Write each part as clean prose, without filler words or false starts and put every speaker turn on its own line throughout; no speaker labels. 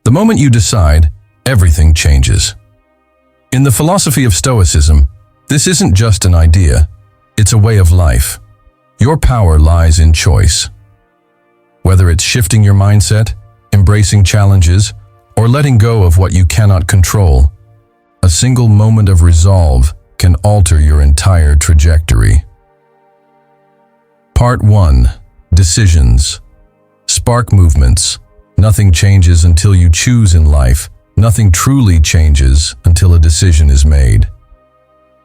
The moment you decide, everything changes. In the philosophy of Stoicism, this isn't just an idea, it's a way of life. Your power lies in choice. Whether it's shifting your mindset, embracing challenges, or letting go of what you cannot control, a single moment of resolve can alter your entire trajectory. Part 1. Decisions. Spark movements. Nothing changes until you choose in life. Nothing truly changes until a decision is made.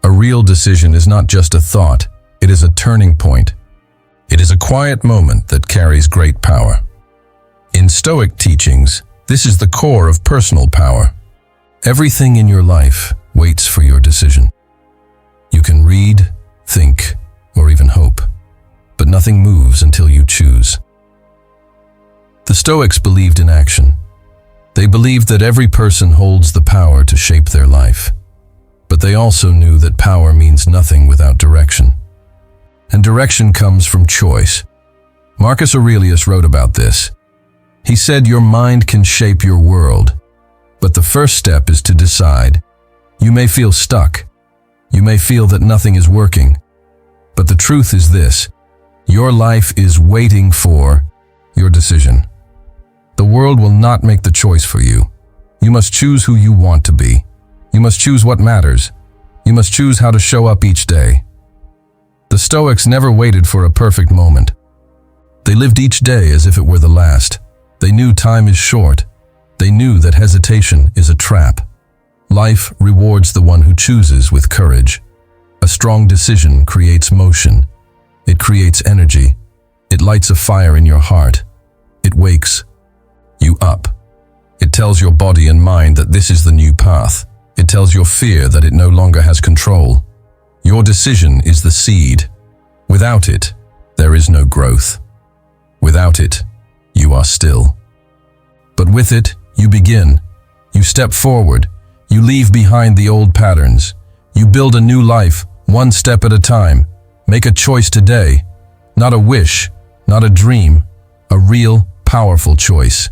A real decision is not just a thought, it is a turning point. It is a quiet moment that carries great power. In Stoic teachings, this is the core of personal power. Everything in your life waits for your decision. You can read, think, or even hope, but nothing moves until you choose. The Stoics believed in action. They believed that every person holds the power to shape their life. But they also knew that power means nothing without direction. And direction comes from choice. Marcus Aurelius wrote about this. He said, "Your mind can shape your world, but the first step is to decide. You may feel stuck. You may feel that nothing is working. But the truth is this: your life is waiting for your decision. The world will not make the choice for you. You must choose who you want to be. You must choose what matters. You must choose how to show up each day." The Stoics never waited for a perfect moment. They lived each day as if it were the last. They knew time is short. They knew that hesitation is a trap. Life rewards the one who chooses with courage. A strong decision creates motion. It creates energy. It lights a fire in your heart. It wakes you up. It tells your body and mind that this is the new path. It tells your fear that it no longer has control. Your decision is the seed. Without it, there is no growth. Without it, you are still. But with it, you begin. You step forward. You leave behind the old patterns. You build a new life, one step at a time. Make a choice today. Not a wish, not a dream. A real, powerful choice.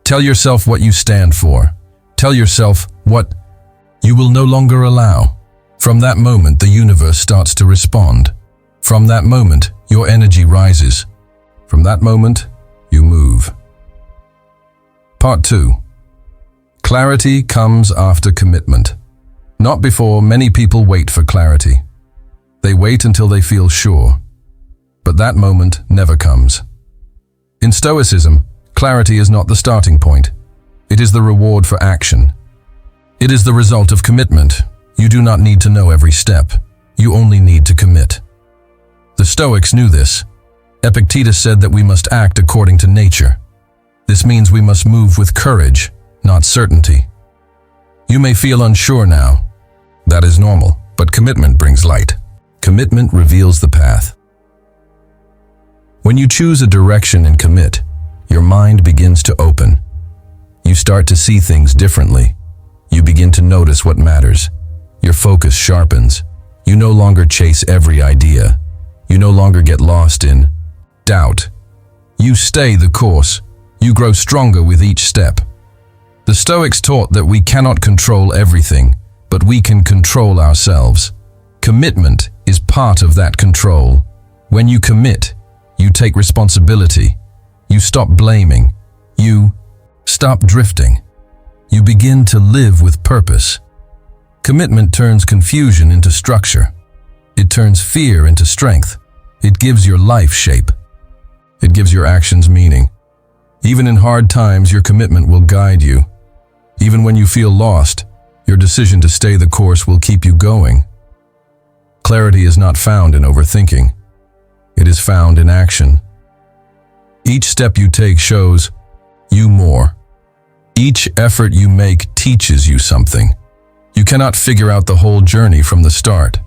Tell yourself what you stand for. Tell yourself what you will no longer allow. From that moment, the universe starts to respond. From that moment, your energy rises. From that moment, you move. Part 2. Clarity comes after commitment. Not before. Many people wait for clarity. They wait until they feel sure. But that moment never comes. In Stoicism, clarity is not the starting point. It is the reward for action. It is the result of commitment. You do not need to know every step. You only need to commit. The Stoics knew this. Epictetus said that we must act according to nature. This means we must move with courage, not certainty. You may feel unsure now. That is normal, but commitment brings light. Commitment reveals the path. When you choose a direction and commit, your mind begins to open. You start to see things differently. You begin to notice what matters. Your focus sharpens. You no longer chase every idea. You no longer get lost in doubt. You stay the course. You grow stronger with each step. The Stoics taught that we cannot control everything, but we can control ourselves. Commitment is part of that control. When you commit, you take responsibility. You stop blaming. You stop drifting. You begin to live with purpose. Commitment turns confusion into structure. It turns fear into strength. It gives your life shape. It gives your actions meaning. Even in hard times, your commitment will guide you. Even when you feel lost, your decision to stay the course will keep you going. Clarity is not found in overthinking. It is found in action. Each step you take shows you more. Each effort you make teaches you something. You cannot figure out the whole journey from the start.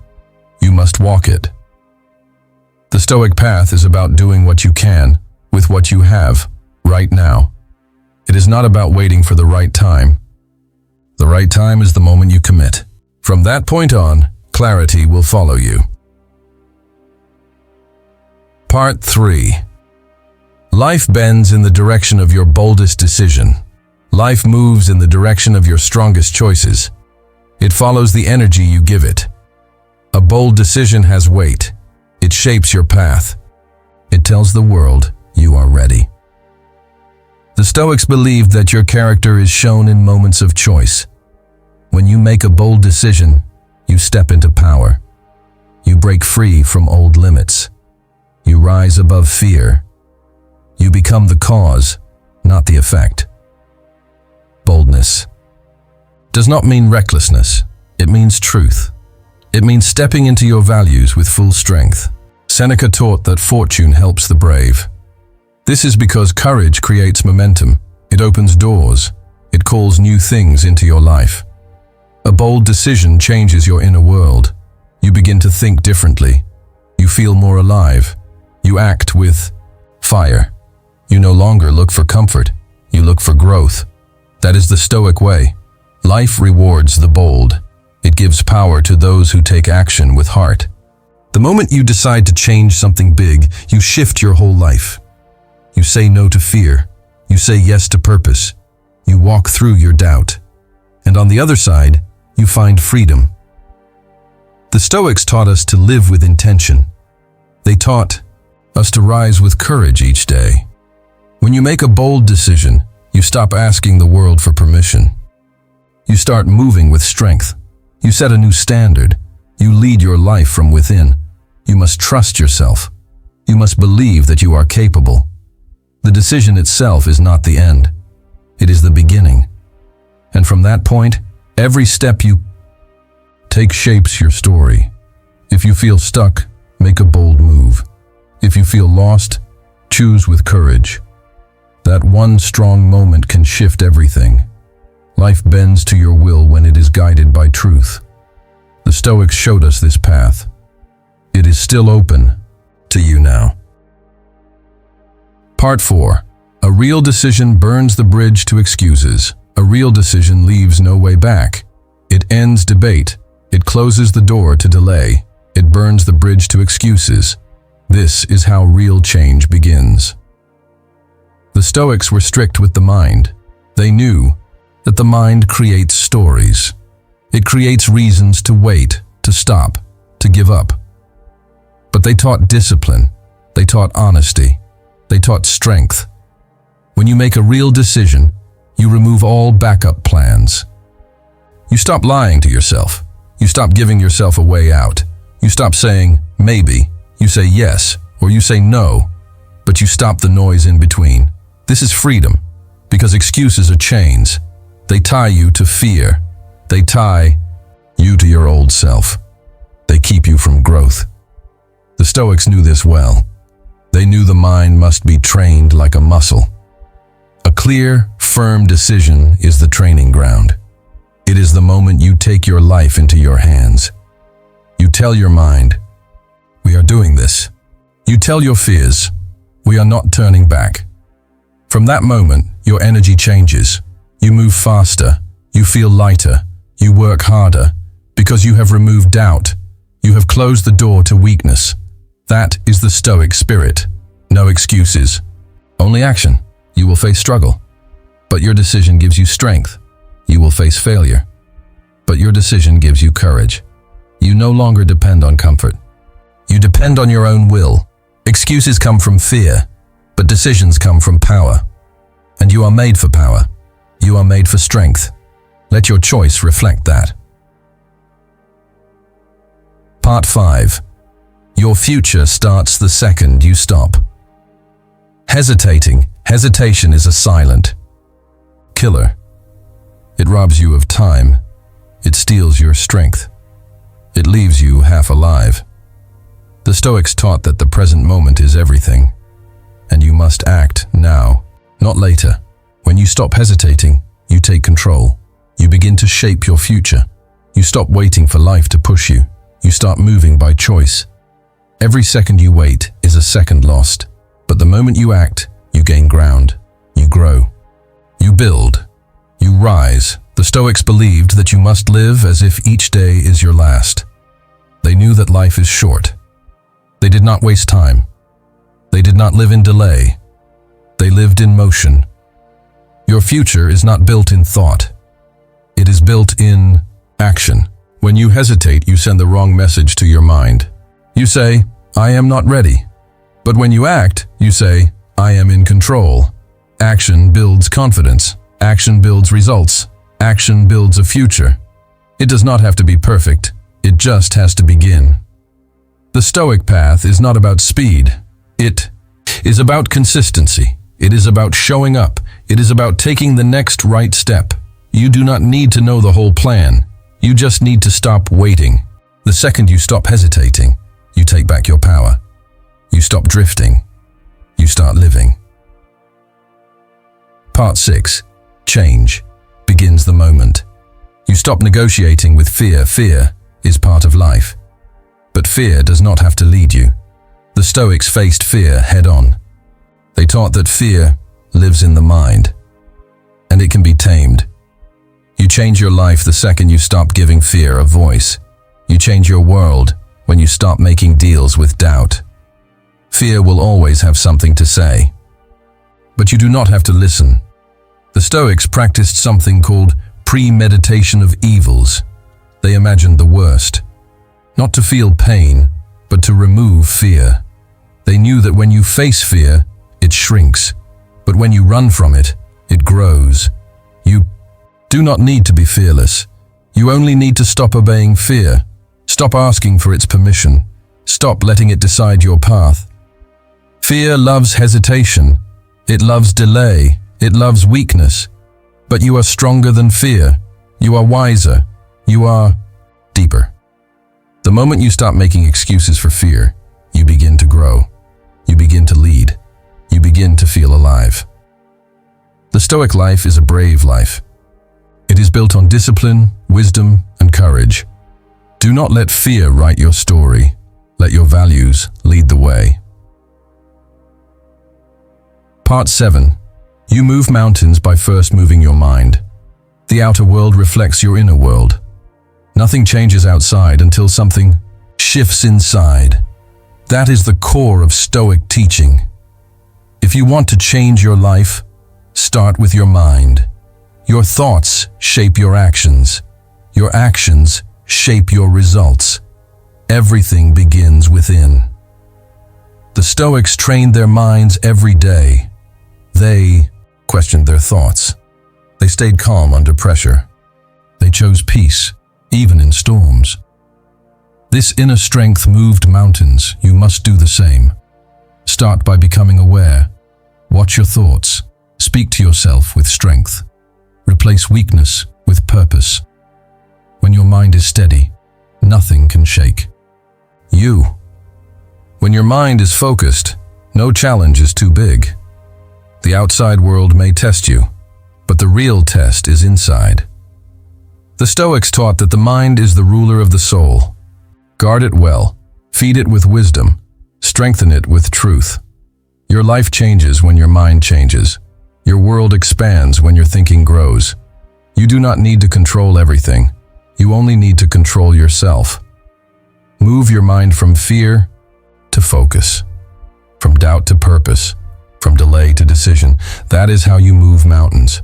You must walk it. The Stoic path is about doing what you can with what you have right now. It is not about waiting for the right time. The right time is the moment you commit. From that point on, clarity will follow you. Part 3. Life bends in the direction of your boldest decision. Life moves in the direction of your strongest choices. It follows the energy you give it. A bold decision has weight. It shapes your path. It tells the world you are ready. The Stoics believed that your character is shown in moments of choice. When you make a bold decision, you step into power. You break free from old limits. You rise above fear. You become the cause, not the effect. Boldness does not mean recklessness. It means truth. It means stepping into your values with full strength. Seneca taught that fortune helps the brave. This is because courage creates momentum. It opens doors. It calls new things into your life. A bold decision changes your inner world. You begin to think differently. You feel more alive. You act with fire. You no longer look for comfort. You look for growth. That is the Stoic way. Life rewards the bold. It gives power to those who take action with heart. The moment you decide to change something big, you shift your whole life. You say no to fear. You say yes to purpose. You walk through your doubt. And on the other side, you find freedom. The Stoics taught us to live with intention. They taught us to rise with courage each day. When you make a bold decision, you stop asking the world for permission. You start moving with strength. You set a new standard. You lead your life from within. You must trust yourself. You must believe that you are capable. The decision itself is not the end. It is the beginning. And from that point, every step you take shapes your story. If you feel stuck, make a bold move. If you feel lost, choose with courage. That one strong moment can shift everything. Life bends to your will when it is guided by truth. The Stoics showed us this path. It is still open to you now. Part 4. A real decision burns the bridge to excuses. A real decision leaves no way back. It ends debate. It closes the door to delay. It burns the bridge to excuses. This is how real change begins. The Stoics were strict with the mind. They knew that the mind creates stories. It creates reasons to wait, to stop, to give up. But they taught discipline. They taught honesty. They taught strength. When you make a real decision, you remove all backup plans. You stop lying to yourself. You stop giving yourself a way out. You stop saying, maybe. You say yes, or you say no, but you stop the noise in between. This is freedom, because excuses are chains. They tie you to fear. They tie you to your old self. They keep you from growth. The Stoics knew this well. They knew the mind must be trained like a muscle. A clear, firm decision is the training ground. It is the moment you take your life into your hands. You tell your mind, we are doing this. You tell your fears, we are not turning back. From that moment, your energy changes. You move faster. You feel lighter. You work harder because you have removed doubt. You have closed the door to weakness. That is the Stoic spirit. No excuses. Only action. You will face struggle, but your decision gives you strength. You will face failure, but your decision gives you courage. You no longer depend on comfort. You depend on your own will. Excuses come from fear, but decisions come from power. And you are made for power. You are made for strength. Let your choice reflect that. Part 5. Your future starts the second you stop. Hesitation is a silent killer. It robs you of time. It steals your strength. It leaves you half alive. The Stoics taught that the present moment is everything, and you must act now, not later. When you stop hesitating, you take control. You begin to shape your future. You stop waiting for life to push you. You start moving by choice. Every second you wait is a second lost, but the moment you act, you gain ground. You grow. You build. You rise. The Stoics believed that you must live as if each day is your last. They knew that life is short. They did not waste time. They did not live in delay. They lived in motion. Your future is not built in thought. It is built in action. When you hesitate, you send the wrong message to your mind. You say, "I am not ready." But when you act, you say, "I am in control." Action builds confidence. Action builds results. Action builds a future. It does not have to be perfect. It just has to begin. The Stoic path is not about speed. It is about consistency. It is about showing up. It is about taking the next right step. You do not need to know the whole plan. You just need to stop waiting. The second you stop hesitating, you take back your power. You stop drifting. You start living. Part 6. Change begins the moment. You stop negotiating with fear. Fear is part of life. But fear does not have to lead you. The Stoics faced fear head-on. They taught that fear lives in the mind, and it can be tamed. You change your life the second you stop giving fear a voice. You change your world when you stop making deals with doubt. Fear will always have something to say, but you do not have to listen. The Stoics practiced something called premeditation of evils. They imagined the worst, not to feel pain, but to remove fear. They knew that when you face fear, it shrinks, but when you run from it, it grows. You do not need to be fearless. You only need to stop obeying fear. Stop asking for its permission. Stop letting it decide your path. Fear loves hesitation. It loves delay. It loves weakness. But you are stronger than fear. You are wiser. You are deeper. The moment you stop making excuses for fear, you begin to grow. You begin to lead. You begin to feel alive. The Stoic life is a brave life. It is built on discipline, wisdom, and courage. Do not let fear write your story. Let your values lead the way. Part 7. You move mountains by first moving your mind. The outer world reflects your inner world. Nothing changes outside until something shifts inside. That is the core of Stoic teaching. If you want to change your life, start with your mind. Your thoughts shape your actions. Your actions shape your results. Everything begins within. The Stoics trained their minds every day. They questioned their thoughts. They stayed calm under pressure. They chose peace, even in storms. This inner strength moved mountains. You must do the same. Start by becoming aware. Watch your thoughts. Speak to yourself with strength. Replace weakness with purpose. When your mind is steady, nothing can shake you. When your mind is focused, no challenge is too big. The outside world may test you, but the real test is inside. The Stoics taught that the mind is the ruler of the soul. Guard it well, feed it with wisdom, strengthen it with truth. Your life changes when your mind changes. Your world expands when your thinking grows. You do not need to control everything. You only need to control yourself. Move your mind from fear to focus, from doubt to purpose, from delay to decision. That is how you move mountains.